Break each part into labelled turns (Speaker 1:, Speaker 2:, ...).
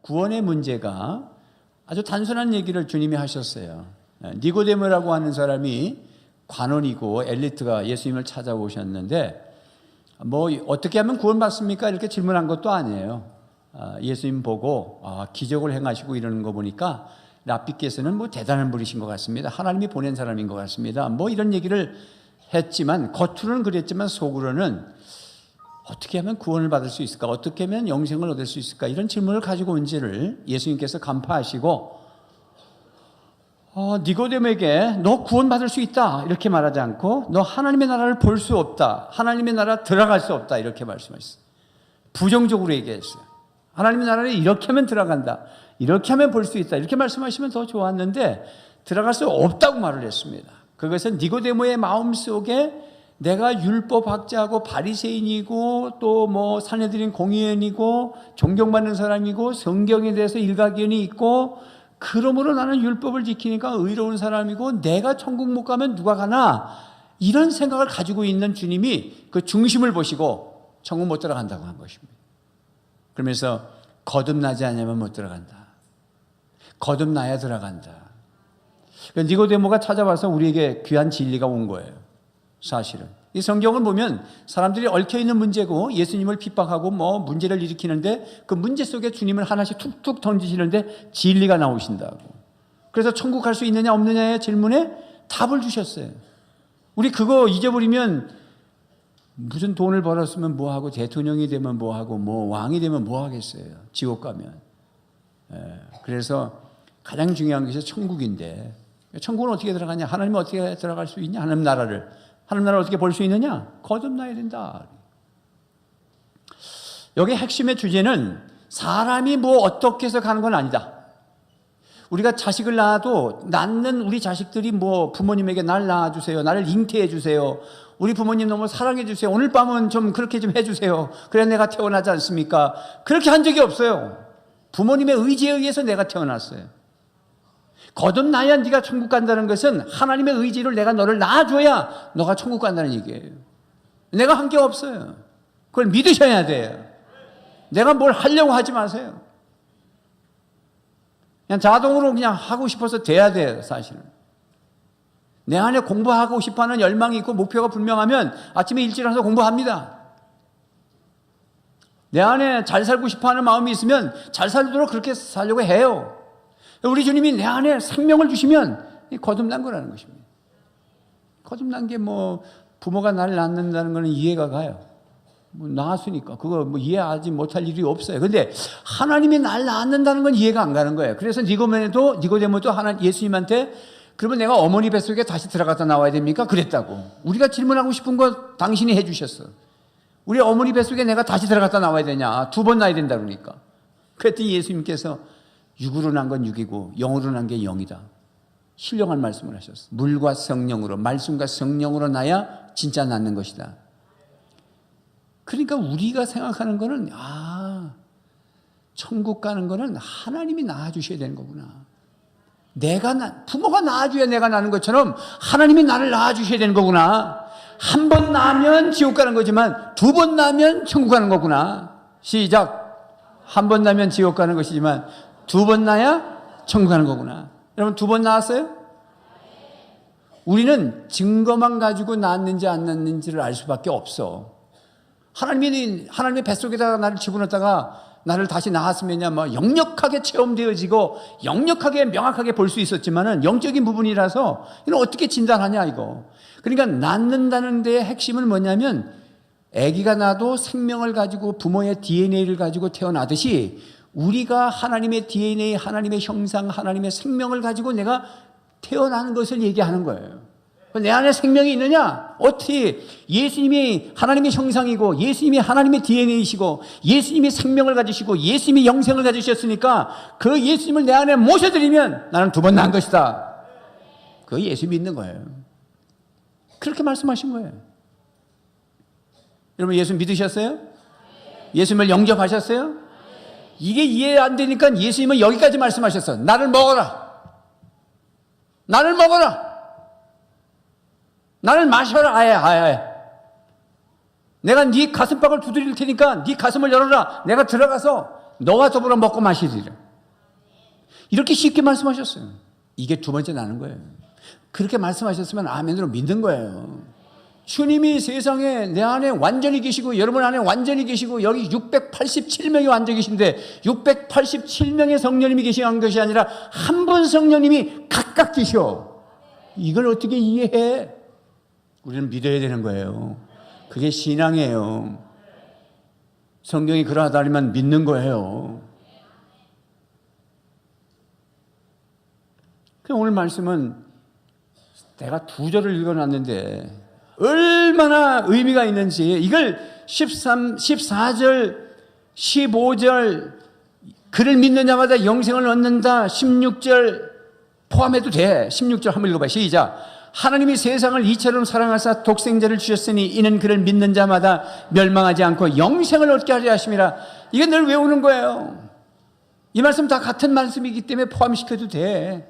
Speaker 1: 구원의 문제가 아주 단순한 얘기를 주님이 하셨어요. 니고데모라고 하는 사람이 관원이고 엘리트가 예수님을 찾아오셨는데 뭐 어떻게 하면 구원받습니까? 이렇게 질문한 것도 아니에요. 예수님 보고 기적을 행하시고 이러는 거 보니까 랍비께서는 뭐 대단한 분이신 것 같습니다. 하나님이 보낸 사람인 것 같습니다. 뭐 이런 얘기를 했지만 겉으로는 그랬지만 속으로는 어떻게 하면 구원을 받을 수 있을까? 어떻게 하면 영생을 얻을 수 있을까? 이런 질문을 가지고 온지를 예수님께서 간파하시고 니고데모에게 너 구원받을 수 있다 이렇게 말하지 않고 너 하나님의 나라를 볼 수 없다. 하나님의 나라 들어갈 수 없다 이렇게 말씀하셨어요. 부정적으로 얘기했어요. 하나님의 나라를 이렇게 하면 들어간다. 이렇게 하면 볼 수 있다. 이렇게 말씀하시면 더 좋았는데 들어갈 수 없다고 말을 했습니다. 그것은 니고데모의 마음속에 내가 율법학자고 바리새인이고 또 뭐 산헤드린 공의원이고 존경받는 사람이고 성경에 대해서 일가견이 있고 그러므로 나는 율법을 지키니까 의로운 사람이고 내가 천국 못 가면 누가 가나 이런 생각을 가지고 있는 주님이 그 중심을 보시고 천국 못 들어간다고 한 것입니다. 그러면서 거듭나지 않으면 못 들어간다. 거듭나야 들어간다. 니고데모가 찾아와서 우리에게 귀한 진리가 온 거예요. 사실은 이 성경을 보면 사람들이 얽혀있는 문제고 예수님을 핍박하고 뭐 문제를 일으키는데 그 문제 속에 주님을 하나씩 툭툭 던지시는데 진리가 나오신다고. 그래서 천국 갈 수 있느냐 없느냐의 질문에 답을 주셨어요. 우리 그거 잊어버리면 무슨 돈을 벌었으면 뭐하고 대통령이 되면 뭐하고 뭐 왕이 되면 뭐하겠어요. 지옥 가면. 그래서 가장 중요한 것이 천국인데 천국은 어떻게 들어가냐? 하나님은 어떻게 들어갈 수 있냐? 하나님 나라를 어떻게 볼 수 있느냐? 거듭나야 된다. 여기 핵심의 주제는 사람이 뭐 어떻게 해서 가는 건 아니다. 우리가 자식을 낳아도 낳는 우리 자식들이 뭐 부모님에게 날 낳아주세요. 나를 잉태해 주세요. 우리 부모님 너무 사랑해 주세요. 오늘 밤은 좀 그렇게 좀 해주세요. 그래야 내가 태어나지 않습니까? 그렇게 한 적이 없어요. 부모님의 의지에 의해서 내가 태어났어요. 거듭나야 네가 천국 간다는 것은 하나님의 의지를 내가 너를 낳아줘야 너가 천국 간다는 얘기예요. 내가 한 게 없어요. 그걸 믿으셔야 돼요. 내가 뭘 하려고 하지 마세요. 그냥 자동으로 그냥 하고 싶어서 돼야 돼요. 사실은 내 안에 공부하고 싶어하는 열망이 있고 목표가 분명하면 아침에 일찍 일어나서 공부합니다. 내 안에 잘 살고 싶어하는 마음이 있으면 잘 살도록 그렇게 살려고 해요. 우리 주님이 내 안에 생명을 주시면 거듭난 거라는 것입니다. 거듭난 게 뭐 부모가 나를 낳는다는 것은 이해가 가요. 뭐 낳았으니까 그거 뭐 이해하지 못할 일이 없어요. 그런데 하나님이 날 낳는다는 건 이해가 안 가는 거예요. 그래서 니고데모도 예수님한테 그러면 내가 어머니 뱃속에 다시 들어갔다 나와야 됩니까? 그랬다고. 우리가 질문하고 싶은 거 당신이 해주셨어. 우리 어머니 뱃속에 내가 다시 들어갔다 나와야 되냐? 2번 나야 된다 그러니까. 그랬더니 예수님께서 육으로 난 건 육이고 영으로 난 게 영이다. 신령한 말씀을 하셨어요. 물과 성령으로, 말씀과 성령으로 나야 진짜 낫는 것이다. 그러니까 우리가 생각하는 거는 천국 가는 거는 하나님이 낳아주셔야 되는 거구나. 부모가 낳아줘야 내가 나는 것처럼 하나님이 나를 낳아주셔야 되는 거구나. 한 번 낳으면 지옥 가는 거지만 2번 낳으면 천국 가는 거구나. 시작. 한 번 낳으면 지옥 가는 것이지만 2번 낳아야 천국 가는 거구나. 여러분 2번 낳았어요? 우리는 증거만 가지고 낳았는지 안 낳았는지를 알 수밖에 없어. 하나님의 뱃속에다가 나를 집어넣었다가 나를 다시 낳았으면야 뭐 역력하게 체험되어지고 역력하게 명확하게 볼 수 있었지만은 영적인 부분이라서 이건 어떻게 진단하냐 이거. 그러니까 낳는다는 데의 핵심은 뭐냐면 아기가 나도 생명을 가지고 부모의 DNA를 가지고 태어나듯이 우리가 하나님의 DNA, 하나님의 형상, 하나님의 생명을 가지고 내가 태어나는 것을 얘기하는 거예요. 내 안에 생명이 있느냐? 어떻게 예수님이 하나님의 형상이고 예수님이 하나님의 DNA이시고 예수님이 생명을 가지시고 예수님이 영생을 가지셨으니까 그 예수님을 내 안에 모셔드리면 나는 2번 낳은 것이다. 그거 예수 믿는 거예요. 그렇게 말씀하신 거예요. 여러분 예수 믿으셨어요? 예수님을 영접하셨어요? 이게 이해 안 되니까 예수님은 여기까지 말씀하셨어. 나를 먹어라. 나를 먹어라. 나를 마셔라. 아예. 내가 네 가슴팍을 두드릴 테니까 네 가슴을 열어라. 내가 들어가서 너와 더불어 먹고 마시리라. 이렇게 쉽게 말씀하셨어요. 이게 두 번째 나는 거예요. 그렇게 말씀하셨으면 아멘으로 믿는 거예요. 주님이 세상에 내 안에 완전히 계시고 여러분 안에 완전히 계시고 여기 687명이 완전히 계신데 687명의 성령님이 계시는 것이 아니라 한 분 성령님이 각각 계셔. 이걸 어떻게 이해해? 우리는 믿어야 되는 거예요. 그게 신앙이에요. 성경이 그러하다면 믿는 거예요. 오늘 말씀은 내가 두 절을 읽어놨는데 얼마나 의미가 있는지 이걸 14절, 15절 그를 믿는 자마다 영생을 얻는다 16절 포함해도 돼. 16절 한번 읽어봐. 시작. 하나님이 세상을 이처럼 사랑하사 독생자를 주셨으니 이는 그를 믿는 자마다 멸망하지 않고 영생을 얻게 하려 하심이라. 이게 늘 외우는 거예요. 이 말씀 다 같은 말씀이기 때문에 포함시켜도 돼.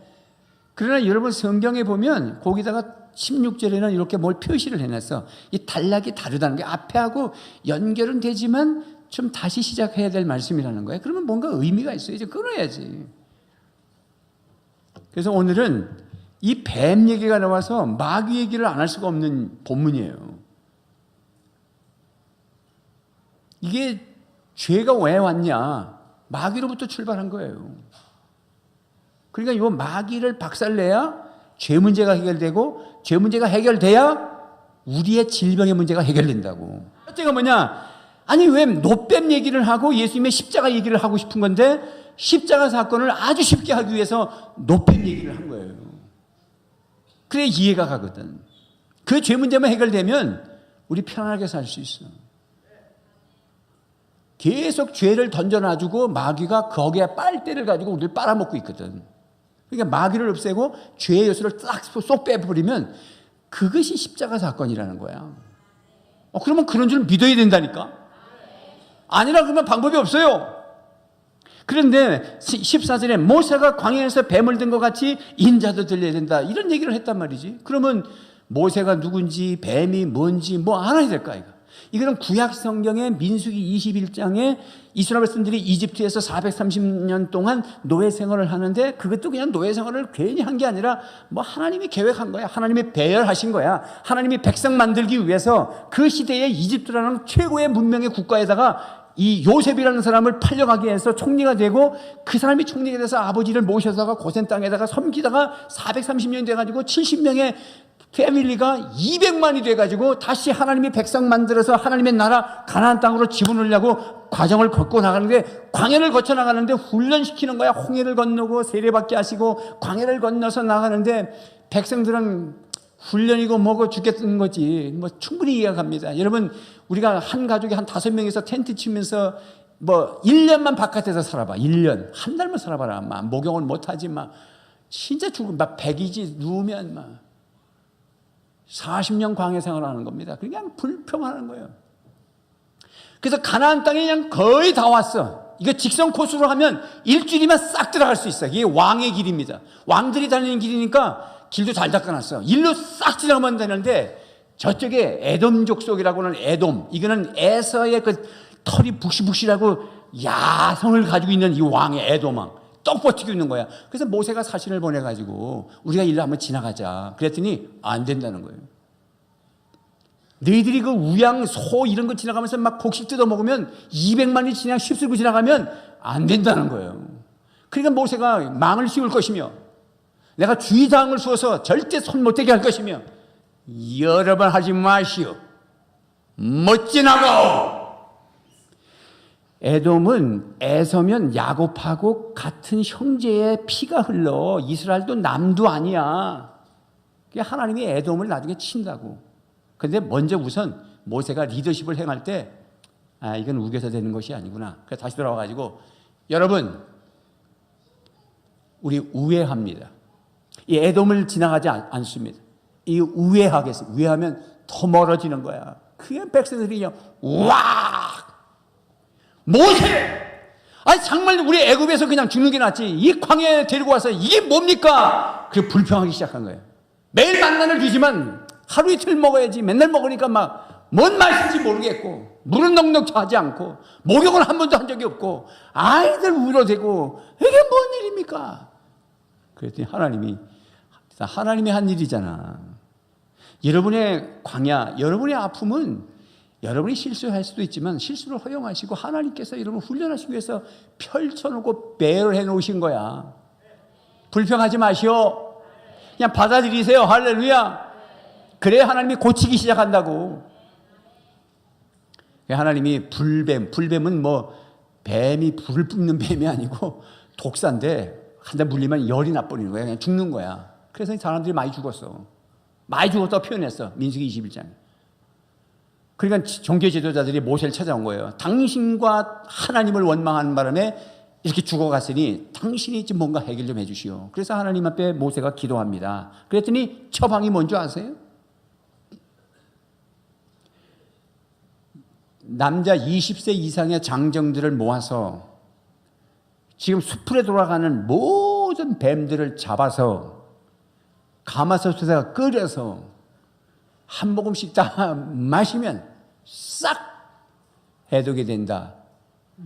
Speaker 1: 그러나 여러분 성경에 보면 거기다가 16절에는 이렇게 뭘 표시를 해놨어. 이 단락이 다르다는 게 앞에하고 연결은 되지만 좀 다시 시작해야 될 말씀이라는 거예요. 그러면 뭔가 의미가 있어야지. 끊어야지. 그래서 오늘은 이 뱀 얘기가 나와서 마귀 얘기를 안 할 수가 없는 본문이에요. 이게 죄가 왜 왔냐? 마귀로부터 출발한 거예요. 그러니까 이 마귀를 박살내야 죄 문제가 해결되고 죄 문제가 해결돼야 우리의 질병의 문제가 해결된다고. 첫째가 뭐냐? 아니 왜 노뱀 얘기를 하고 예수님의 십자가 얘기를 하고 싶은 건데 십자가 사건을 아주 쉽게 하기 위해서 노뱀 얘기를 한 거예요. 그래 이해가 가거든. 그 죄 문제만 해결되면 우리 편안하게 살 수 있어. 계속 죄를 던져놔주고 마귀가 거기에 빨대를 가지고 우리를 빨아먹고 있거든. 그러니까 마귀를 없애고 죄의 요소를 쏙 빼버리면 그것이 십자가 사건이라는 거야. 그러면 그런 줄 믿어야 된다니까. 아니라 그러면 방법이 없어요. 그런데 14절에 모세가 광야에서 뱀을 든 것 같이 인자도 들려야 된다 이런 얘기를 했단 말이지. 그러면 모세가 누군지 뱀이 뭔지 뭐 알아야 될까 이거. 이거는 구약 성경의 민수기 21장에 이스라엘 백성들이 이집트에서 430년 동안 노예 생활을 하는데 그것도 그냥 노예 생활을 괜히 한 게 아니라 뭐 하나님이 계획한 거야. 하나님이 배열하신 거야. 하나님이 백성 만들기 위해서 그 시대에 이집트라는 최고의 문명의 국가에다가 이 요셉이라는 사람을 팔려가게 해서 총리가 되고 그 사람이 총리가 돼서 아버지를 모셔다가 고센 땅에다가 섬기다가 430년이 돼가지고 70명의 패밀리가 200만이 돼가지고 다시 하나님이 백성 만들어서 하나님의 나라 가나안 땅으로 집어넣으려고 과정을 걷고 나가는데 광야를 거쳐 나가는데 훈련시키는 거야. 홍해를 건너고 세례받게 하시고 광야를 건너서 나가는데 백성들은 훈련이고 뭐고 죽겠는 거지. 뭐 충분히 이해가 갑니다. 여러분 우리가 한 가족이 한 5명이서 텐트 치면서 뭐 1년만 바깥에서 살아봐. 1년. 한 달만 살아봐라. 막 목욕을 못하지 막 진짜 죽음. 막 100이지 누우면 막 40년 광야 생활하는 겁니다. 그냥 불평하는 거예요. 그래서 가나안 땅에 그냥 거의 다 왔어. 이거 직선 코스로 하면 일주일이면 싹 들어갈 수 있어. 이게 왕의 길입니다. 왕들이 다니는 길이니까 길도 잘 닦아놨어. 일로 싹 지나가면 되는데 저쪽에 에돔 족속이라고는 에돔. 이거는 에서의 그 털이 북실북실하고 야성을 가지고 있는 이 왕의 에돔왕. 떡 버티고 있는 거야. 그래서 모세가 사신을 보내가지고 우리가 일로 한번 지나가자. 그랬더니 안 된다는 거예요. 너희들이 그 우양, 소 이런 거 지나가면서 막 곡식 뜯어 먹으면 200만이 그냥 휩쓸고 지나가면 안 된다는 거예요. 그러니까 모세가 망을 씌울 것이며 내가 주의사항을 쏘서 절대 손 못대게 할 것이며 여러 번 하지 마시오. 못 지나가오. 에돔은 에서면 야곱하고 같은 형제의 피가 흘러. 이스라엘도 남도 아니야. 하나님이 에돔을 나중에 친다고. 그런데 먼저 우선 모세가 리더십을 행할 때 이건 우겨서 되는 것이 아니구나. 그래서 다시 돌아와가지고 여러분 우리 우회합니다. 이 에돔을 지나가지 않습니다. 이 우회하겠습니다. 우회하면 더 멀어지는 거야. 그냥 백성들이 그냥 와 모세! 아니 정말 우리 애굽에서 그냥 죽는 게 낫지. 이 광야에 데리고 와서 이게 뭡니까? 그 불평하기 시작한 거예요. 매일 만나를 주지만 하루 이틀 먹어야지. 맨날 먹으니까 막 뭔 말씀인지 모르겠고 물은 넉넉 하지 않고 목욕을 한 번도 한 적이 없고 아이들 울어대고 이게 뭔 일입니까? 그랬더니 하나님이 한 일이잖아. 여러분의 광야, 여러분의 아픔은 여러분이 실수할 수도 있지만 실수를 허용하시고 하나님께서 여러분을 훈련하시기 위해서 펼쳐놓고 배열해 놓으신 거야. 불평하지 마시오. 그냥 받아들이세요. 할렐루야. 그래야 하나님이 고치기 시작한다고. 하나님이 불뱀은 뭐 뱀이 불을 뿜는 뱀이 아니고 독사인데 한 대 물리면 열이 나버리는 거야. 그냥 죽는 거야. 그래서 사람들이 많이 죽었어. 많이 죽었다고 표현했어. 민수기 21장. 그러니까 종교 지도자들이 모세를 찾아온 거예요. 당신과 하나님을 원망하는 바람에 이렇게 죽어갔으니 당신이 지금 뭔가 해결 좀 해주시오. 그래서 하나님 앞에 모세가 기도합니다. 그랬더니 처방이 뭔지 아세요? 남자 20세 이상의 장정들을 모아서 지금 숲으로 돌아가는 모든 뱀들을 잡아서 가마솥에다가 끓여서 한 모금씩 다 마시면 싹 해독이 된다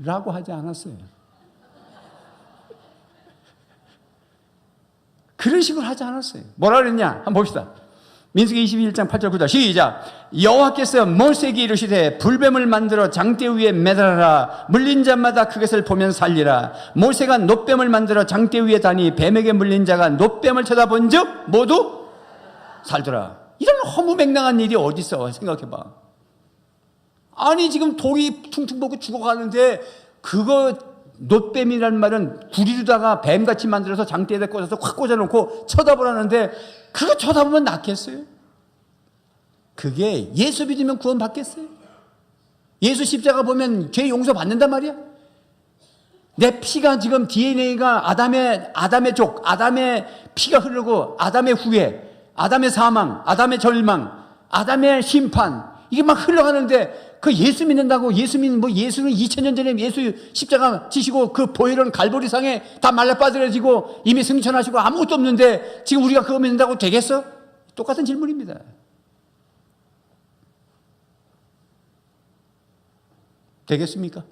Speaker 1: 라고 하지 않았어요. 그런 식으로 하지 않았어요. 뭐라 그랬냐? 한번 봅시다. 민수기 21장 8절 9절 시작. 여호와께서 모세에게 이르시되 불뱀을 만들어 장대 위에 매달아라. 물린 자마다 그것을 보면 살리라. 모세가 놋뱀을 만들어 장대 위에 다니 뱀에게 물린 자가 놋뱀을 쳐다본 즉 모두 살더라. 이런 허무맹랑한 일이 어디 있어? 생각해봐. 아니 지금 돌이 퉁퉁 붓고 죽어가는데 그거 놋뱀이라는 말은 구리로다가 뱀같이 만들어서 장대에다 꽂아서 확 꽂아놓고 쳐다보라는데 그거 쳐다보면 낫겠어요? 그게 예수 믿으면 구원 받겠어요? 예수 십자가 보면 죄 용서 받는단 말이야? 내 피가 지금 DNA가 아담의 족, 아담의 피가 흐르고 아담의 후예, 아담의 사망, 아담의 절망, 아담의 심판 이게 막 흘러가는데 그 예수 믿는다고 예수는 2000년 전에 예수 십자가 지시고 그 보혈은 갈보리상에 다 말라 빠져지고 이미 승천하시고 아무것도 없는데 지금 우리가 그거 믿는다고 되겠어? 똑같은 질문입니다. 되겠습니까?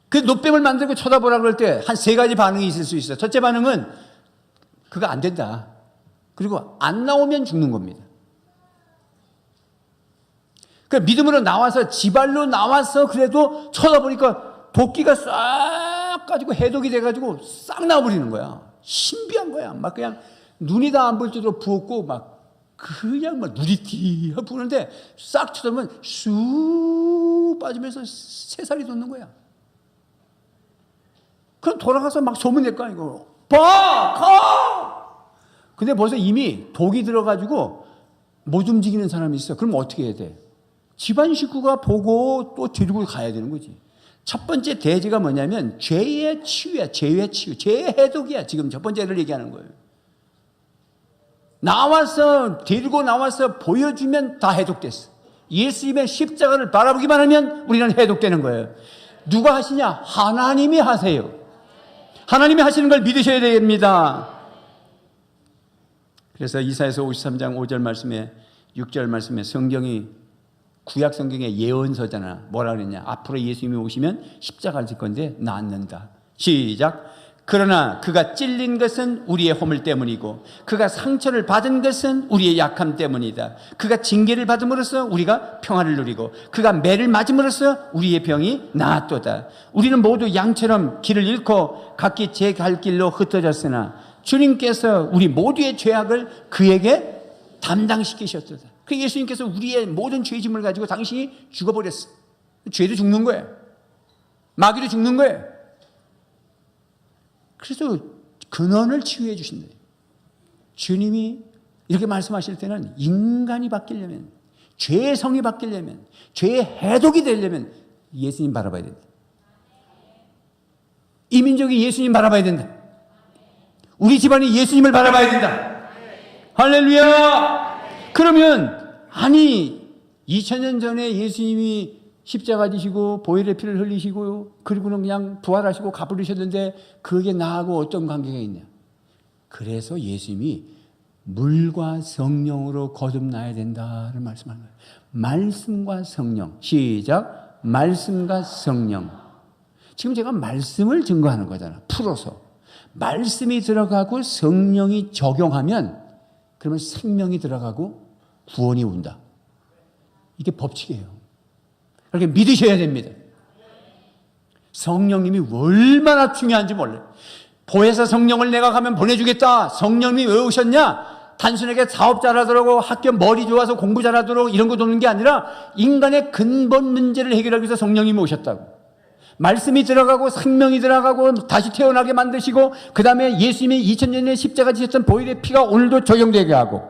Speaker 1: 그 놋뱀을 만들고 쳐다보라 그럴 때 한 세 가지 반응이 있을 수 있어요. 첫째 반응은 그거 안 된다. 그리고 안 나오면 죽는 겁니다. 그 믿음으로 나와서 지발로 나와서 그래도 쳐다보니까 도끼가 싹 가지고 해독이 돼가지고 싹 나와버리는 거야. 신비한 거야. 막 그냥 눈이 다 안 보일 정도로 부었고 막 그냥 막 눈이 띠어 부는데 싹 쳐다보면 쑥 빠지면서 새살이 돋는 거야. 그럼 돌아가서 막 소문낼 거 아니고 봐! 가! 근데 벌써 이미 독이 들어가지고 못 움직이는 사람이 있어. 그럼 어떻게 해야 돼? 집안 식구가 보고 또 데리고 가야 되는 거지. 첫 번째 대지가 뭐냐면 죄의 치유야. 죄의 치유. 죄의 해독이야. 지금 첫 번째를 얘기하는 거예요. 데리고 나와서 보여주면 다 해독됐어. 예수님의 십자가를 바라보기만 하면 우리는 해독되는 거예요. 누가 하시냐? 하나님이 하세요. 하나님이 하시는 걸 믿으셔야 됩니다. 그래서 이사야서 53장 5절 말씀에 6절 말씀에 성경이 구약 성경의 예언서잖아. 뭐라 그랬냐? 앞으로 예수님이 오시면 십자가를 질 건데 낫는다. 시작. 그러나 그가 찔린 것은 우리의 허물 때문이고 그가 상처를 받은 것은 우리의 약함 때문이다. 그가 징계를 받음으로써 우리가 평화를 누리고 그가 매를 맞음으로써 우리의 병이 나았도다. 우리는 모두 양처럼 길을 잃고 각기 제 갈 길로 흩어졌으나 주님께서 우리 모두의 죄악을 그에게 담당시키셨도다. 그 예수님께서 우리의 모든 죄짐을 가지고 당신이 죽어버렸어. 죄도 죽는 거예요. 마귀도 죽는 거예요. 그래서 근원을 치유해 주신다. 주님이 이렇게 말씀하실 때는 인간이 바뀌려면, 죄의 성이 바뀌려면, 죄의 해독이 되려면 예수님 바라봐야 된다. 이 민족이 예수님 바라봐야 된다. 우리 집안이 예수님을 바라봐야 된다. 할렐루야! 그러면 아니 2000년 전에 예수님이 십자가 지시고 보혈의 피를 흘리시고 그리고는 그냥 부활하시고 갚으셨는데 그게 나하고 어떤 관계가 있냐? 그래서 예수님이 물과 성령으로 거듭나야 된다는 말씀하는 거예요. 말씀과 성령. 시작. 말씀과 성령. 지금 제가 말씀을 증거하는 거잖아. 풀어서. 말씀이 들어가고 성령이 적용하면 그러면 생명이 들어가고 구원이 온다. 이게 법칙이에요. 그렇게 믿으셔야 됩니다. 성령님이 얼마나 중요한지 몰라요. 보혜사 성령을 내가 가면 보내주겠다. 성령님이 왜 오셨냐? 단순하게 사업 잘하도록 학교 머리 좋아서 공부 잘하도록 이런 거 돕는 게 아니라 인간의 근본 문제를 해결하기 위해서 성령님이 오셨다고. 말씀이 들어가고 생명이 들어가고 다시 태어나게 만드시고 그 다음에 예수님이 2000년에 십자가 지셨던 보혈의 피가 오늘도 적용되게 하고,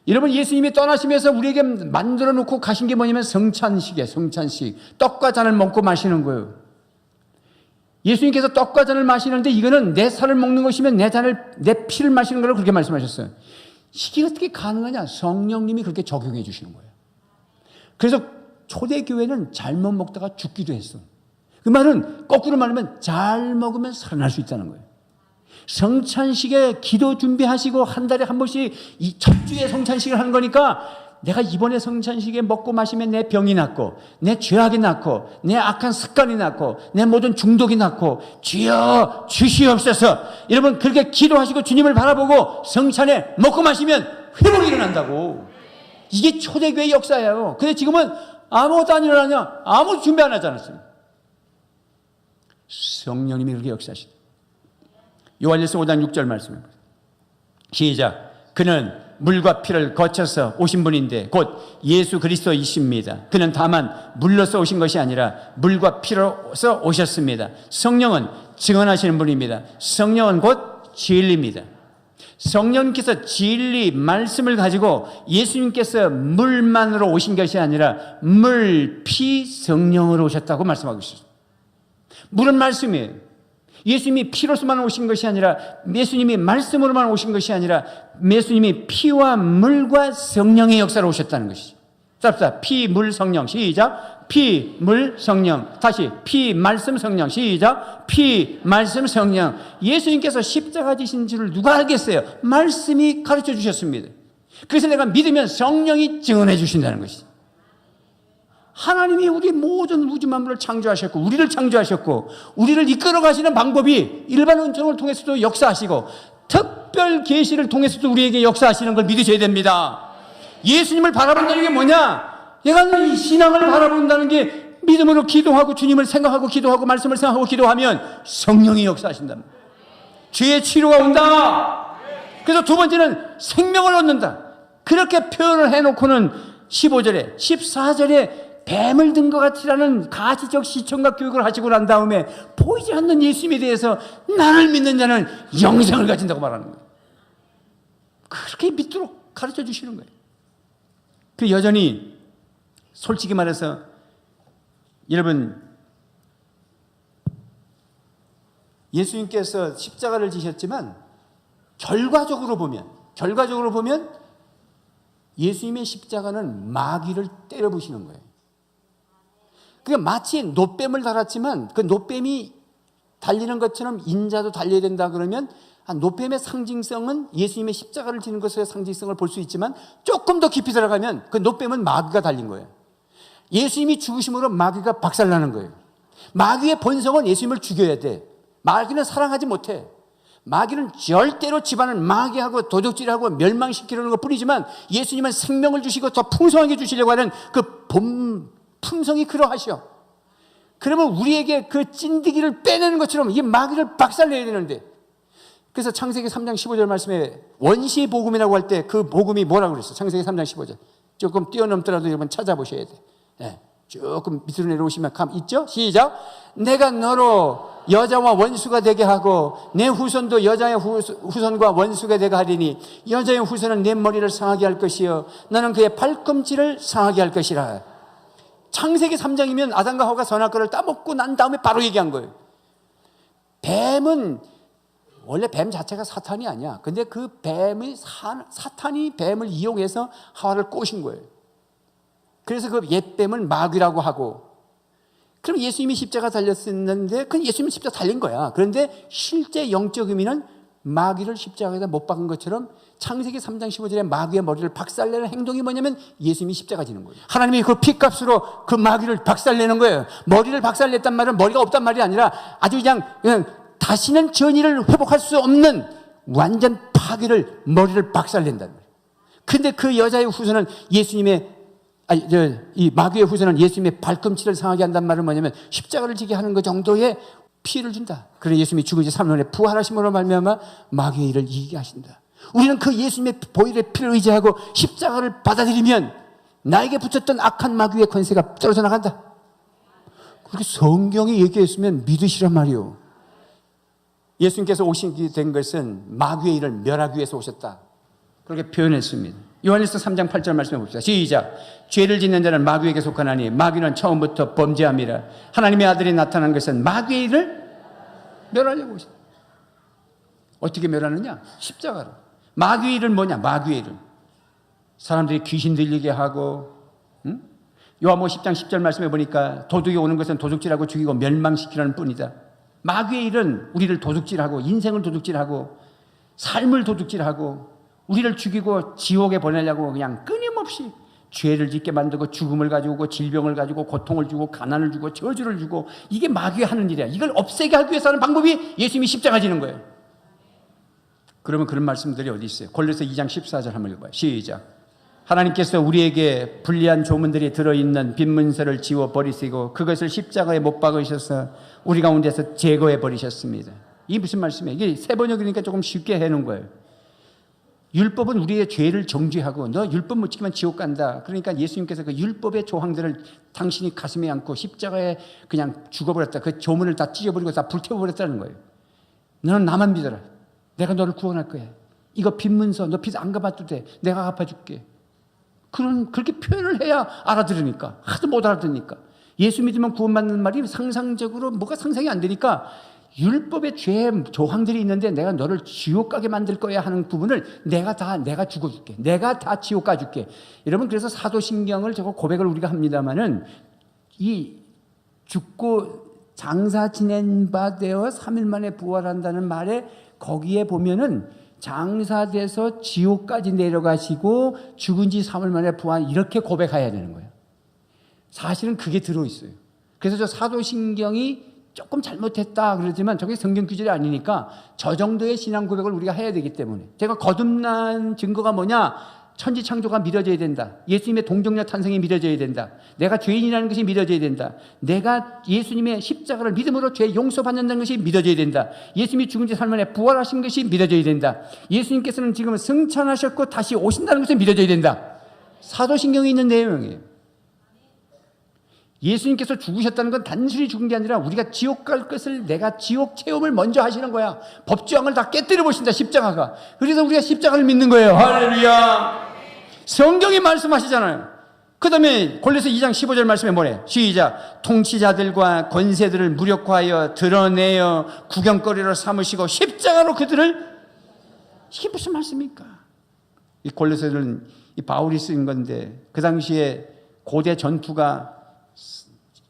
Speaker 1: 여러분 예수님이 떠나시면서 우리에게 만들어 놓고 가신 게 뭐냐면 성찬식이에요. 성찬식. 떡과 잔을 먹고 마시는 거예요. 예수님께서 떡과 잔을 마시는데 이거는 내 살을 먹는 것이면 내 피를 마시는 거라고 그렇게 말씀하셨어요. 이게 어떻게 가능하냐? 성령님이 그렇게 적용해 주시는 거예요. 그래서 초대교회는 잘못 먹다가 죽기도 했어. 그 말은 거꾸로 말하면 잘 먹으면 살아날 수 있다는 거예요. 성찬식에 기도 준비하시고 한 달에 한 번씩 이 첫 주에 성찬식을 하는 거니까 내가 이번에 성찬식에 먹고 마시면 내 병이 낫고 내 죄악이 낫고 내 악한 습관이 낫고 내 모든 중독이 낫고 주여 주시옵소서. 여러분 그렇게 기도하시고 주님을 바라보고 성찬에 먹고 마시면 회복이 일어난다고. 이게 초대교회의 역사예요. 근데 지금은 아무것도 안 일어나냐? 아무것도 준비 안 하지 않았습니다. 성령님이 그렇게 역사하시다. 요한일서 5장 6절 말씀입니다. 시작. 그는 물과 피를 거쳐서 오신 분인데 곧 예수 그리스도이십니다. 그는 다만 물로서 오신 것이 아니라 물과 피로서 오셨습니다. 성령은 증언하시는 분입니다. 성령은 곧 진리입니다. 성령님께서 진리 말씀을 가지고 예수님께서 물만으로 오신 것이 아니라 물, 피, 성령으로 오셨다고 말씀하고 있습니다. 물은 말씀이에요. 예수님이 피로서만 오신 것이 아니라 예수님이 말씀으로만 오신 것이 아니라 예수님이 피와 물과 성령의 역사로 오셨다는 것이죠. 쌉싸. 피, 물, 성령. 시작. 피, 물, 성령. 다시. 피, 말씀, 성령. 시작. 피, 말씀, 성령. 예수님께서 십자가 지신 줄을 누가 알겠어요? 말씀이 가르쳐 주셨습니다. 그래서 내가 믿으면 성령이 증언해 주신다는 것이죠. 하나님이 우리 모든 우주 만물을 창조하셨고 우리를 창조하셨고 우리를 이끌어 가시는 방법이 일반 은총을 통해서도 역사하시고 특별 계시를 통해서도 우리에게 역사하시는 걸 믿으셔야 됩니다. 예수님을 바라본다는 게 뭐냐? 내가 이 신앙을 바라본다는 게 믿음으로 기도하고 주님을 생각하고 기도하고 말씀을 생각하고 기도하면 성령이 역사하신다. 죄의 치료가 온다. 그래서 두 번째는 생명을 얻는다. 그렇게 표현을 해놓고는 15절에 14절에 뱀을 든 것 같으라는 가시적 시청각 교육을 하시고 난 다음에 보이지 않는 예수님에 대해서 나를 믿는 자는 영생을 가진다고 말하는 거예요. 그렇게 믿도록 가르쳐 주시는 거예요. 그 여전히 솔직히 말해서 여러분 예수님께서 십자가를 지셨지만 결과적으로 보면 예수님의 십자가는 마귀를 때려 부시는 거예요. 그러니까 마치 놋뱀을 달았지만 그 놋뱀이 달리는 것처럼 인자도 달려야 된다 그러면 놋뱀의 상징성은 예수님의 십자가를 지는 것의 상징성을 볼 수 있지만 조금 더 깊이 들어가면 그 놋뱀은 마귀가 달린 거예요. 예수님이 죽으심으로 마귀가 박살나는 거예요. 마귀의 본성은 예수님을 죽여야 돼. 마귀는 사랑하지 못해. 마귀는 절대로 집안을 마귀하고 도적질하고 멸망시키려는 것 뿐이지만 예수님은 생명을 주시고 더 풍성하게 주시려고 하는 그 품성이 그러하시오. 그러면 우리에게 그 찐득이를 빼내는 것처럼 이 마귀를 박살내야 되는데, 그래서 창세기 3장 15절 말씀에 원시 복음이라고 할 때 그 복음이 뭐라고 그랬어? 창세기 3장 15절 조금 뛰어넘더라도 여러분 찾아보셔야 돼. 네. 조금 밑으로 내려오시면 감 있죠? 시작. 내가 너로 여자와 원수가 되게 하고 내 후손도 여자의 후손과 원수가 되게 하리니 여자의 후손은 내 머리를 상하게 할 것이요 너는 그의 발꿈치를 상하게 할 것이라. 창세기 3장이면 아담과 하와가 선악과를 따먹고 난 다음에 바로 얘기한 거예요. 뱀은 원래 뱀 자체가 사탄이 아니야. 근데 그 사탄이 뱀을 이용해서 하와를 꼬신 거예요. 그래서 그 옛뱀을 마귀라고 하고, 그럼 예수님이 십자가 달렸었는데 그 예수님이 십자가 달린 거야. 그런데 실제 영적 의미는 마귀를 십자가에다 못 박은 것처럼 창세기 3장 15절에 마귀의 머리를 박살내는 행동이 뭐냐면 예수님이 십자가 지는 거예요. 하나님이 그 피값으로 그 마귀를 박살내는 거예요. 머리를 박살냈단 말은 머리가 없단 말이 아니라 아주 그냥 다시는 전의를 회복할 수 없는 완전 파괴를 머리를 박살낸다는 거예요. 근데 그 여자의 후손은 이 마귀의 후손은 예수님의 발꿈치를 상하게 한단 말은 뭐냐면 십자가를 지게 하는 그 정도의 피해를 준다. 그래 예수님이 죽은 지 3일 만에 부활하심으로 말미암아 마귀의 일을 이기게 하신다. 우리는 그 예수님의 보혈의 피를 의지하고 십자가를 받아들이면 나에게 붙였던 악한 마귀의 권세가 떨어져 나간다. 그렇게 성경이 얘기했으면 믿으시란 말이요. 예수님께서 오시게 된 것은 마귀의 일을 멸하기 위해서 오셨다. 그렇게 표현했습니다. 요한일서 3장 8절 말씀해 봅시다. 시작. 죄를 짓는 자는 마귀에게 속하나니 마귀는 처음부터 범죄함이라. 하나님의 아들이 나타난 것은 마귀의 일을 멸하려고 오셨다. 어떻게 멸하느냐? 십자가로. 마귀의 일은 뭐냐? 마귀의 일은 사람들이 귀신 들리게 하고, 요한복음 10장 10절 말씀해 보니까 도둑이 오는 것은 도둑질하고 죽이고 멸망시키라는 뿐이다. 마귀의 일은 우리를 도둑질하고 인생을 도둑질하고 삶을 도둑질하고 우리를 죽이고 지옥에 보내려고 그냥 끊임없이 죄를 짓게 만들고 죽음을 가지고 질병을 가지고 고통을 주고 가난을 주고 저주를 주고 이게 마귀가 하는 일이야. 이걸 없애게 하기 위해서 하는 방법이 예수님이 십자가 지는 거예요. 그러면 그런 말씀들이 어디 있어요? 골로새 2장 14절 한번 읽어봐요. 시작. 하나님께서 우리에게 불리한 조문들이 들어있는 빈 문서를 지워버리시고 그것을 십자가에 못 박으셔서 우리 가운데서 제거해 버리셨습니다. 이게 무슨 말씀이에요? 이게 세 번역이니까 조금 쉽게 해놓은 거예요. 율법은 우리의 죄를 정죄하고 너 율법 못 지키면 지옥 간다. 그러니까 예수님께서 그 율법의 조항들을 당신이 가슴에 안고 십자가에 그냥 죽어버렸다. 그 조문을 다 찢어버리고 다 불태워버렸다는 거예요. 너는 나만 믿어라. 내가 너를 구원할 거야. 이거 빈 문서 너 빚 안 갚아도 돼. 내가 갚아줄게. 그렇게 표현을 해야 알아들으니까. 하도 못 알아듣으니까. 예수 믿으면 구원받는 말이 상상적으로 뭐가 상상이 안 되니까 율법의 죄 조항들이 있는데 내가 너를 지옥 가게 만들 거야 하는 부분을 내가 죽어줄게. 내가 다 지옥 가줄게. 여러분 그래서 사도신경을 저거 고백을 우리가 합니다마는 이 죽고 장사 지낸 바 되어 3일 만에 부활한다는 말에 거기에 보면은 장사돼서 지옥까지 내려가시고 죽은 지 3일 만에 부활 이렇게 고백해야 되는 거예요. 사실은 그게 들어있어요. 그래서 저 사도신경이 조금 잘못했다 그러지만 저게 성경 규절이 아니니까 저 정도의 신앙 고백을 우리가 해야 되기 때문에 제가 거듭난 증거가 뭐냐? 천지창조가 믿어져야 된다. 예수님의 동정녀 탄생이 믿어져야 된다. 내가 죄인이라는 것이 믿어져야 된다. 내가 예수님의 십자가를 믿음으로 죄 용서받는다는 것이 믿어져야 된다. 예수님이 죽은 지 3일 만에 부활하신 것이 믿어져야 된다. 예수님께서는 지금 승천하셨고 다시 오신다는 것이 믿어져야 된다. 사도신경에 있는 내용이에요. 예수님께서 죽으셨다는 건 단순히 죽은 게 아니라 우리가 지옥 갈 것을 내가 지옥 체험을 먼저 하시는 거야. 법조항을 다 깨뜨려 보신다 십자가가. 그래서 우리가 십자가를 믿는 거예요. 할렐루야. 성경이 말씀하시잖아요. 그 다음에 골로새 2장 15절 말씀에 뭐래? 시작. 통치자들과 권세들을 무력화하여 드러내어 구경거리로 삼으시고 십자가로 그들을. 이게 무슨 말씀입니까? 이 골로새는 이 바울이 쓴 건데 그 당시에 고대 전투가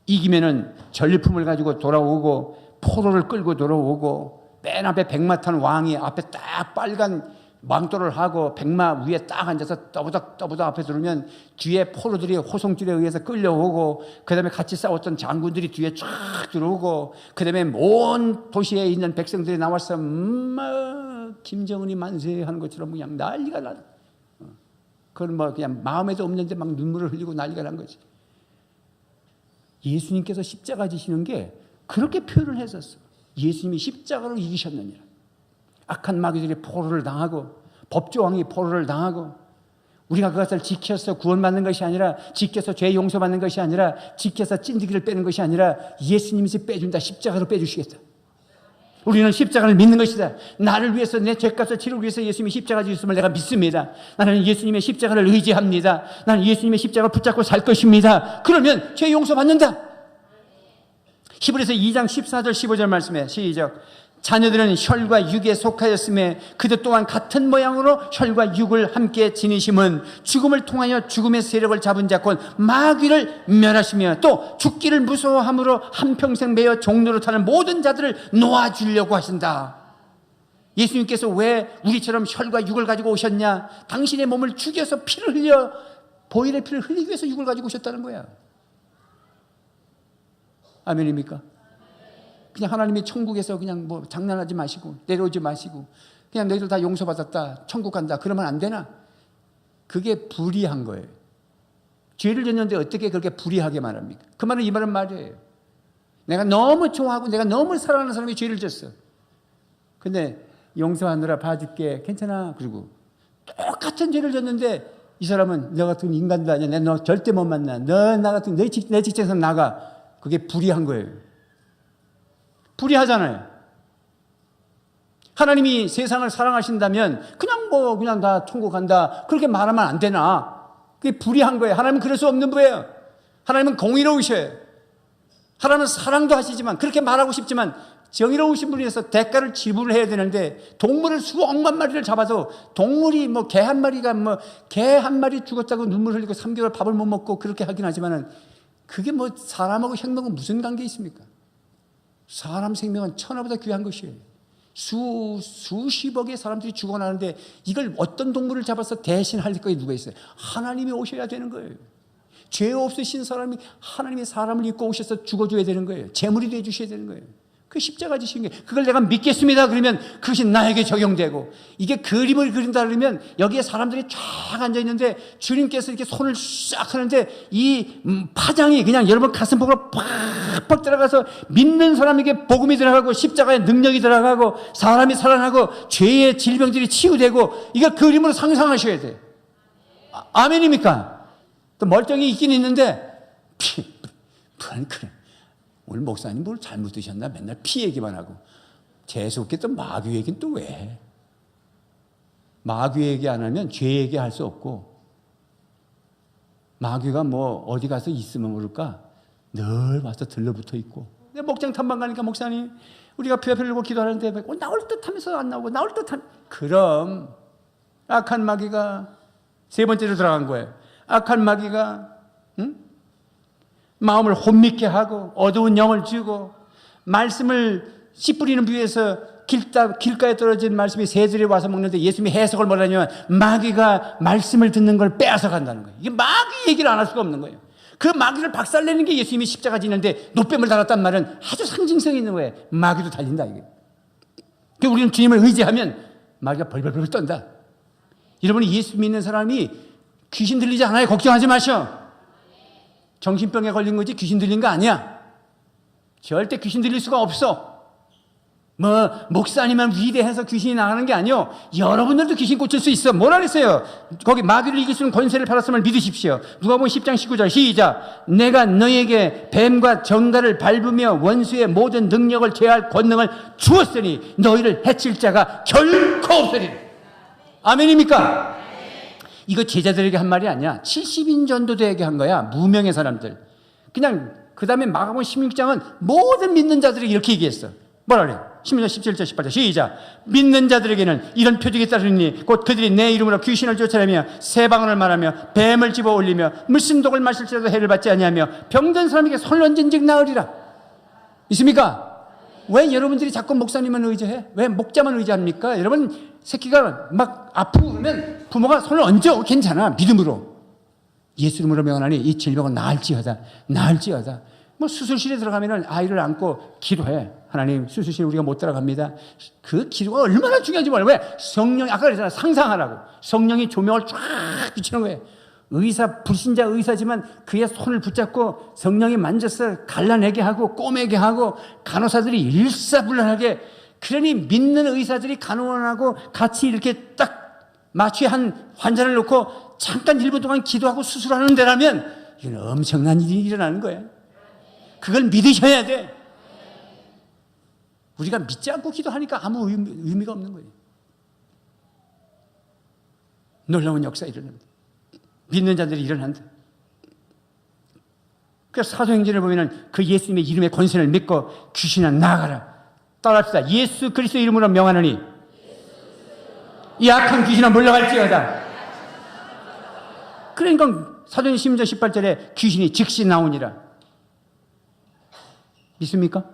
Speaker 1: 이기면은 전리품을 가지고 돌아오고 포로를 끌고 돌아오고 맨 앞에 백마 탄 왕이 앞에 딱 빨간 망토를 하고 백마 위에 딱 앉아서 떠부덕 앞에 들으면 뒤에 포로들이 호송줄에 의해서 끌려오고 그 다음에 같이 싸웠던 장군들이 뒤에 쫙 들어오고 그 다음에 온 도시에 있는 백성들이 나와서 김정은이 만세 하는 것처럼 그냥 난리가 나. 그건 뭐 그냥 마음에도 없는데 막 눈물을 흘리고 난리가 난 거지. 예수님께서 십자가 지시는 게 그렇게 표현을 했었어. 예수님이 십자가로 이기셨느니라. 악한 마귀들이 포로를 당하고 법조왕이 포로를 당하고 우리가 그것을 지켜서 구원받는 것이 아니라 지켜서 죄 용서받는 것이 아니라 지켜서 찐득이를 빼는 것이 아니라 예수님이 빼준다. 십자가로 빼주시겠다. 우리는 십자가를 믿는 것이다. 나를 위해서 내 죄값을 치르기 위해서 예수님이 십자가 지셨음을 내가 믿습니다. 나는 예수님의 십자가를 의지합니다. 나는 예수님의 십자가를 붙잡고 살 것입니다. 그러면 죄 용서받는다. 히브리서 2장 14절 15절 말씀에 시작. 자녀들은 혈과 육에 속하였음에 그들 또한 같은 모양으로 혈과 육을 함께 지니심은 죽음을 통하여 죽음의 세력을 잡은 자곧 마귀를 멸하시며 또 죽기를 무서워함으로 한평생 매여 종로로 타는 모든 자들을 놓아주려고 하신다. 예수님께서 왜 우리처럼 혈과 육을 가지고 오셨냐? 당신의 몸을 죽여서 피를 흘려, 보혈의 피를 흘리기 위해서 육을 가지고 오셨다는 거야. 아멘입니까? 그냥 하나님이 천국에서 그냥 뭐 장난하지 마시고 내려오지 마시고 그냥 너희들 다 용서받았다, 천국 간다, 그러면 안 되나? 그게 불의한 거예요. 죄를 졌는데 어떻게 그렇게 불의하게 말합니까? 그 말은 이 말은 말이에요. 내가 너무 좋아하고 내가 너무 사랑하는 사람이 죄를 졌어. 근데 용서하느라 봐줄게, 괜찮아. 그리고 똑같은 죄를 졌는데 이 사람은 너 같은 인간도 아니야, 내가 너 절대 못 만나, 너 나 같은 내 직장에서 나가. 그게 불의한 거예요. 불의하잖아요. 하나님이 세상을 사랑하신다면 그냥 다 천국 간다, 그렇게 말하면 안 되나? 그게 불의한 거예요. 하나님은 그럴 수 없는 분이에요. 하나님은 공의로우셔요. 하나님은 사랑도 하시지만, 그렇게 말하고 싶지만 정의로우신 분이어서 대가를 지불을 해야 되는데, 동물을 수억만 마리를 잡아도 동물이 개 한 마리 죽었다고 눈물 흘리고 3개월 밥을 못 먹고 그렇게 하긴 하지만은 그게 사람하고 생명은 무슨 관계 있습니까? 사람 생명은 천하보다 귀한 것이에요. 수십억의 사람들이 죽어나는데 이걸 어떤 동물을 잡아서 대신할 거에 누가 있어요? 하나님이 오셔야 되는 거예요. 죄 없으신 사람이 하나님의 사람을 입고 오셔서 죽어줘야 되는 거예요. 제물이 되어 주셔야 되는 거예요. 그 십자가 지신 게, 그걸 내가 믿겠습니다 그러면 그것이 나에게 적용되고, 이게 그림을 그린다 그러면 여기에 사람들이 쫙 앉아있는데 주님께서 이렇게 손을 싹 하는데 이 파장이 그냥 여러분 가슴폭으로 팍팍 들어가서 믿는 사람에게 복음이 들어가고 십자가의 능력이 들어가고 사람이 살아나고 죄의 질병들이 치유되고, 이거 그림으로 상상하셔야 돼요. 아멘입니까? 또 멀쩡히 있긴 있는데 그래, 오늘 목사님 뭘 잘못 드셨나? 맨날 피 얘기만 하고. 재수없게 또 마귀 얘기는 또 왜 해? 마귀 얘기 안 하면 죄 얘기할 수 없고, 마귀가 어디 가서 있으면 모를까 늘 와서 들러붙어 있고, 내 목장 탐방 가니까 목사님 우리가 피 흘리고 기도하는데 나올 듯 하면서 안 나오고, 나올 듯 하면, 그럼 악한 마귀가 세 번째로 들어간 거예요. 악한 마귀가 마음을 혼미케 하고 어두운 영을 주고, 말씀을 씨 뿌리는 부위에서 길가에 떨어진 말씀이 새들이 와서 먹는데 예수님이 해석을 뭐라냐면 마귀가 말씀을 듣는 걸 빼앗아 간다는 거예요. 이게 마귀 얘기를 안 할 수가 없는 거예요. 그 마귀를 박살내는 게 예수님이 십자가 지는데 노뱀을 달았단 말은 아주 상징성이 있는 거예요. 마귀도 달린다 이게. 그러니까 우리는 주님을 의지하면 마귀가 벌벌벌 떤다. 여러분이 예수 믿는 사람이 귀신 들리지 않아요. 걱정하지 마셔. 정신병에 걸린 거지 귀신 들린 거 아니야. 절대 귀신 들릴 수가 없어. 목사님만 위대해서 귀신이 나가는 게 아니요, 여러분들도 귀신 꽂힐 수 있어. 뭐라 그랬어요? 거기 마귀를 이길 수 있는 권세를 받았음을 믿으십시오. 누가복음 10장 19절 시작. 내가 너에게 뱀과 정갈을 밟으며 원수의 모든 능력을 제할 권능을 주었으니 너희를 해칠 자가 결코 없으리라. 아멘입니까? 이거 제자들에게 한 말이 아니야. 70인 전도자에게 한 거야. 무명의 사람들. 그냥 그 다음에 마가복음 16장은 모든 믿는 자들에게 이렇게 얘기했어. 뭐라 그래? 16절 17절 18절 시작. 믿는 자들에게는 이런 표적이 따르니 곧 그들이 내 이름으로 귀신을 쫓아내며 새 방언을 말하며 뱀을 집어 올리며 물심독을 마실지라도 해를 받지 아니하며 병든 사람에게 손을 얹은즉 나으리라. 있습니까? 왜 여러분들이 자꾸 목사님만 의지해? 왜 목자만 의지합니까? 여러분 새끼가 막 아프고 그러면 부모가 손을 얹어. 괜찮아. 믿음으로. 예수 이름으로 명하니 이 질병은 나을지어다. 나을지어다. 수술실에 들어가면 아이를 안고 기도해. 하나님, 수술실에 우리가 못 들어갑니다. 그 기도가 얼마나 중요한지 몰라요. 왜? 성령이, 아까 그랬잖아. 상상하라고. 성령이 조명을 쫙 비추는 거예요. 불신자 의사지만 그의 손을 붙잡고 성령이 만져서 갈라내게 하고 꼬매게 하고 간호사들이 일사불란하게, 그러니 믿는 의사들이 간호원하고 같이 이렇게 딱 마취한 환자를 놓고 잠깐 1분 동안 기도하고 수술하는 데라면 이건 엄청난 일이 일어나는 거예요. 그걸 믿으셔야 돼. 우리가 믿지 않고 기도하니까 아무 의미가 없는 거예요. 놀라운 역사 일어납니다. 믿는 자들이 일어난다. 그래서 사도행전을 보면 그 예수님의 이름의 권세를 믿고 귀신아 나가라. 따라합시다. 예수 그리스도 이름으로 명하노니 이 악한 귀신아 물러갈지어다. 그러니까 사도행전 10장 18절에 귀신이 즉시 나오니라. 믿습니까?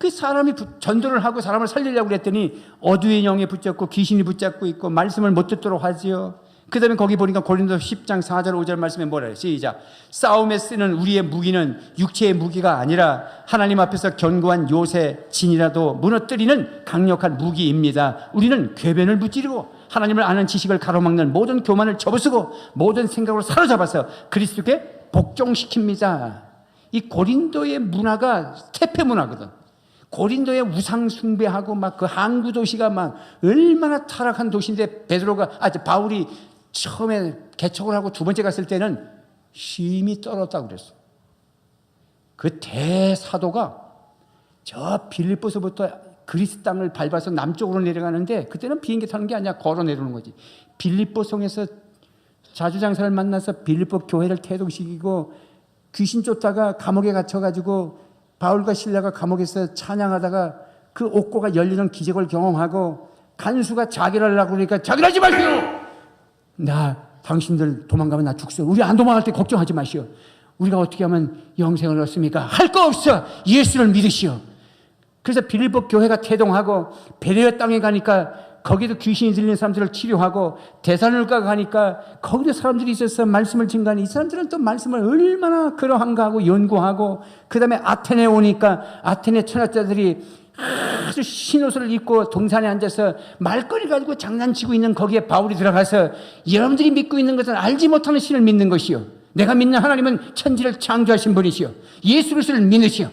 Speaker 1: 그 사람이 전도를 하고 사람을 살리려고 그랬더니 어두의 영에 붙잡고 귀신이 붙잡고 있고 말씀을 못 듣도록 하지요. 그 다음에 거기 보니까 고린도 10장 4절 5절 말씀에 뭐라 해요? 시작. 싸움에 쓰는 우리의 무기는 육체의 무기가 아니라 하나님 앞에서 견고한 요새 진이라도 무너뜨리는 강력한 무기입니다. 우리는 궤변을 무찌르고 하나님을 아는 지식을 가로막는 모든 교만을 접어쓰고 모든 생각으로 사로잡아서 그리스도께 복종시킵니다. 이 고린도의 문화가 태폐 문화거든. 고린도의 우상 숭배하고 막 그 항구 도시가 막 얼마나 타락한 도시인데 바울이 처음에 개척을 하고 두 번째 갔을 때는 힘이 떨었다고 그랬어. 그 대사도가 저 빌립보서부터 그리스 땅을 밟아서 남쪽으로 내려가는데 그때는 비행기 타는 게 아니야. 걸어 내려오는 거지. 빌립보 성에서 자주장사를 만나서 빌립보 교회를 태동시키고 귀신 쫓다가 감옥에 갇혀가지고 바울과 실라가 감옥에서 찬양하다가 그 옥고가 열리는 기적을 경험하고 간수가 자결하려고 그러니까 자결하지 마시오. 나 당신들 도망가면 나 죽소. 우리 안 도망갈 때 걱정하지 마시오. 우리가 어떻게 하면 영생을 얻습니까? 할 거 없어. 예수를 믿으시오. 그래서 빌립보 교회가 태동하고 베레아 땅에 가니까 거기도 귀신이 들리는 사람들을 치료하고 데살로니가 가니까 거기도 사람들이 있어서 말씀을 증가하니 이 사람들은 또 말씀을 얼마나 그러한가 하고 연구하고 그 다음에 아테네에 오니까 아테네 철학자들이 아주 흰옷을 입고 동산에 앉아서 말거리 가지고 장난치고 있는 거기에 바울이 들어가서 여러분들이 믿고 있는 것은 알지 못하는 신을 믿는 것이요 내가 믿는 하나님은 천지를 창조하신 분이시요 예수 그리스도를 믿으시오.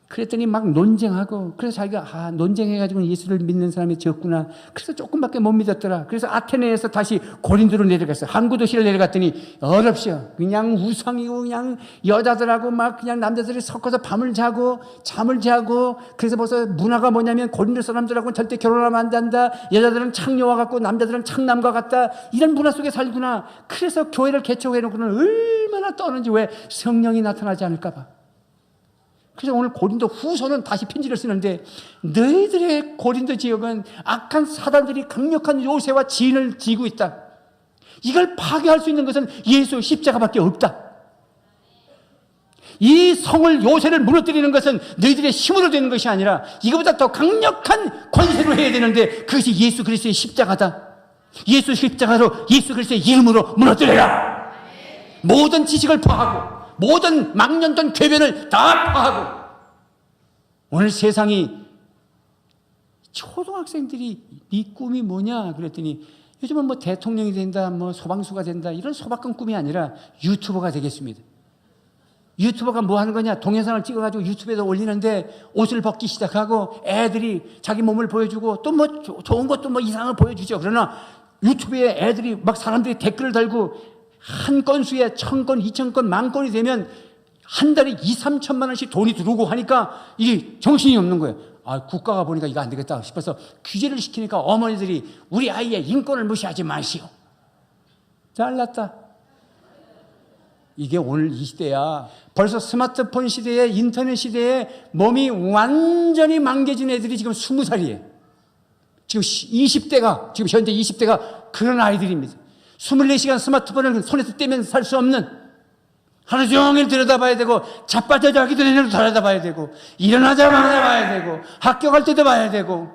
Speaker 1: 그랬더니 막 논쟁하고 그래서 자기가 논쟁해가지고 예수를 믿는 사람이 적구나. 그래서 조금밖에 못 믿었더라. 그래서 아테네에서 다시 고린도로 내려갔어. 항구 도시를 내려갔더니 어렵시오. 그냥 우상이고 그냥 여자들하고 막 그냥 남자들이 섞어서 밤을 자고 잠을 자고 그래서 벌써 문화가 뭐냐면 고린도 사람들하고는 절대 결혼하면 안 된다. 여자들은 창녀와 같고 남자들은 창남과 같다. 이런 문화 속에 살구나. 그래서 교회를 개척해놓고는 얼마나 떠는지 왜 성령이 나타나지 않을까 봐. 그래서 오늘 고린도 후서는 다시 편지를 쓰는데 너희들의 고린도 지역은 악한 사단들이 강력한 요새와 진을 지고 있다. 이걸 파괴할 수 있는 것은 예수 십자가밖에 없다. 이 성을 요새를 무너뜨리는 것은 너희들의 힘으로 되는 것이 아니라 이거보다 더 강력한 권세로 해야 되는데 그것이 예수 그리스도의 십자가다. 예수 십자가로 예수 그리스도의 이름으로 무너뜨려라. 모든 지식을 파하고 모든 망년된 궤변을 다 파하고 오늘 세상이 초등학생들이 네 꿈이 뭐냐 그랬더니 요즘은 뭐 대통령이 된다 뭐 소방수가 된다 이런 소박한 꿈이 아니라 유튜버가 되겠습니다. 유튜버가 뭐 하는 거냐 동영상을 찍어가지고 유튜브에다 올리는데 옷을 벗기 시작하고 애들이 자기 몸을 보여주고 또 뭐 좋은 것도 뭐 이상을 보여주죠. 그러나 유튜브에 애들이 막 사람들이 댓글을 달고 한 건수에 1000건, 2000건, 10,000건이 되면 한 달에 2, 3천만 원씩 돈이 들어오고 하니까 이게 정신이 없는 거예요. 국가가 보니까 이거 안 되겠다 싶어서 규제를 시키니까 어머니들이 우리 아이의 인권을 무시하지 마시오. 잘났다. 이게 오늘 이 시대야. 벌써 스마트폰 시대에 인터넷 시대에 몸이 완전히 망개진 애들이 지금 20살이에요. 지금 20대가 지금 현재 20대가 그런 아이들입니다. 24시간 스마트폰을 손에서 떼면 살 수 없는 하루 종일 들여다봐야 되고 자빠져 자기 전에도 들여다봐야 되고 일어나자마자 봐야 되고 학교 갈 때도 봐야 되고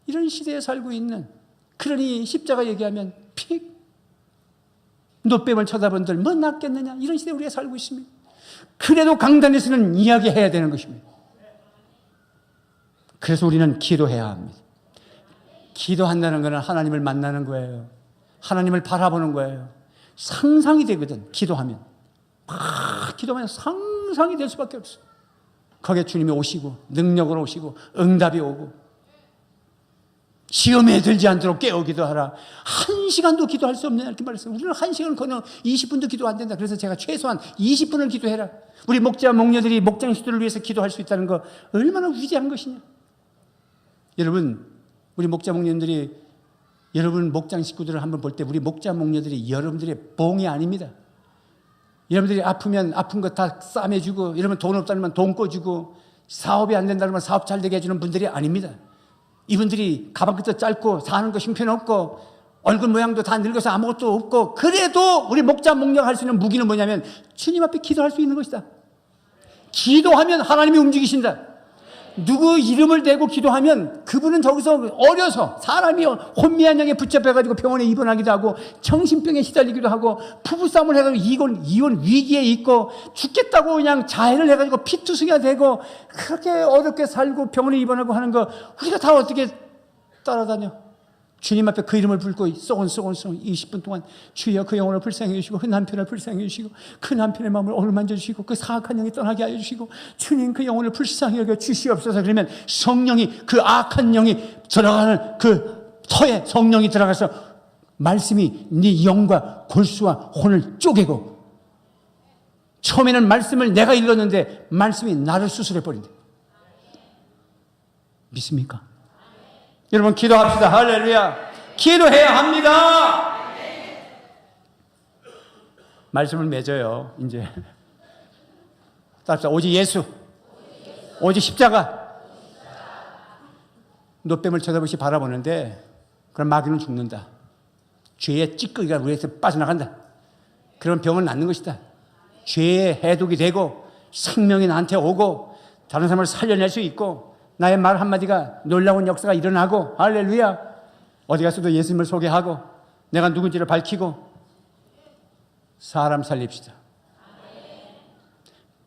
Speaker 1: 이런 시대에 살고 있는 그러니 십자가 얘기하면 픽 노뱀을 쳐다본들 뭐 낫겠느냐 이런 시대에 우리가 살고 있습니다. 그래도 강단에서는 이야기해야 되는 것입니다. 그래서 우리는 기도해야 합니다. 기도한다는 것은 하나님을 만나는 거예요. 하나님을 바라보는 거예요. 상상이 되거든. 기도하면 기도하면 상상이 될 수밖에 없어요. 거기에 주님이 오시고 능력으로 오시고 응답이 오고 시험에 들지 않도록 깨우기도 하라. 1시간도 기도할 수 없느냐 이렇게 말했어요. 우리는 1시간 거는 20분도 기도 안 된다. 그래서 제가 최소한 20분을 기도해라. 우리 목자 목녀들이 목장 식구들을 위해서 기도할 수 있다는 거 얼마나 위대한 것이냐. 여러분 우리 목자 목녀들이 여러분 목장 식구들을 한번 볼 때 우리 목자 목녀들이 여러분들의 봉이 아닙니다. 여러분들이 아프면 아픈 거 다 싸매주고 여러분 돈 없다면 돈 꿔주고 사업이 안 된다면 사업 잘 되게 해주는 분들이 아닙니다. 이분들이 가방 끝도 짧고 사는 거 형편없고 얼굴 모양도 다 늙어서 아무것도 없고 그래도 우리 목자 목녀가 할 수 있는 무기는 뭐냐면 주님 앞에 기도할 수 있는 것이다. 기도하면 하나님이 움직이신다. 누구 이름을 대고 기도하면 그분은 저기서 어려서 사람이 혼미한 영에 붙잡혀가지고 병원에 입원하기도 하고 정신병에 시달리기도 하고 부부싸움을 해가지고 이혼 위기에 있고 죽겠다고 그냥 자해를 해가지고 피투성이가 되고 그렇게 어렵게 살고 병원에 입원하고 하는 거 우리가 다 어떻게 따라다녀? 주님 앞에 그 이름을 불고 쏘곤 20분 동안 주여 그 영혼을 불쌍히 해주시고 그 남편을 불쌍히 해주시고 그 남편의 마음을 어루만져 주시고 그 사악한 영이 떠나게 하여 주시고 주님 그 영혼을 불쌍히 여겨 주시옵소서. 그러면 성령이 그 악한 영이 들어가는 그 터에 성령이 들어가서 말씀이 네 영과 골수와 혼을 쪼개고 처음에는 말씀을 내가 읽었는데 말씀이 나를 수술해버린다. 믿습니까? 여러분 기도합시다. 할렐루야. 기도해야 합니다. 말씀을 맺어요. 이제 따라서 오직 예수, 오직 십자가. 노뱀을 쳐다보시 바라보는데 그럼 마귀는 죽는다. 죄의 찌꺼기가 우리에서 빠져나간다. 그런 병은 낫는 것이다. 죄의 해독이 되고 생명이 나한테 오고 다른 사람을 살려낼 수 있고 나의 말 한마디가 놀라운 역사가 일어나고 할렐루야. 어디 가서도 예수님을 소개하고 내가 누군지를 밝히고 사람 살립시다.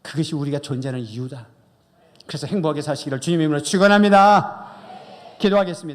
Speaker 1: 그것이 우리가 존재하는 이유다. 그래서 행복하게 사시기를 주님의 이름으로 축원합니다. 기도하겠습니다.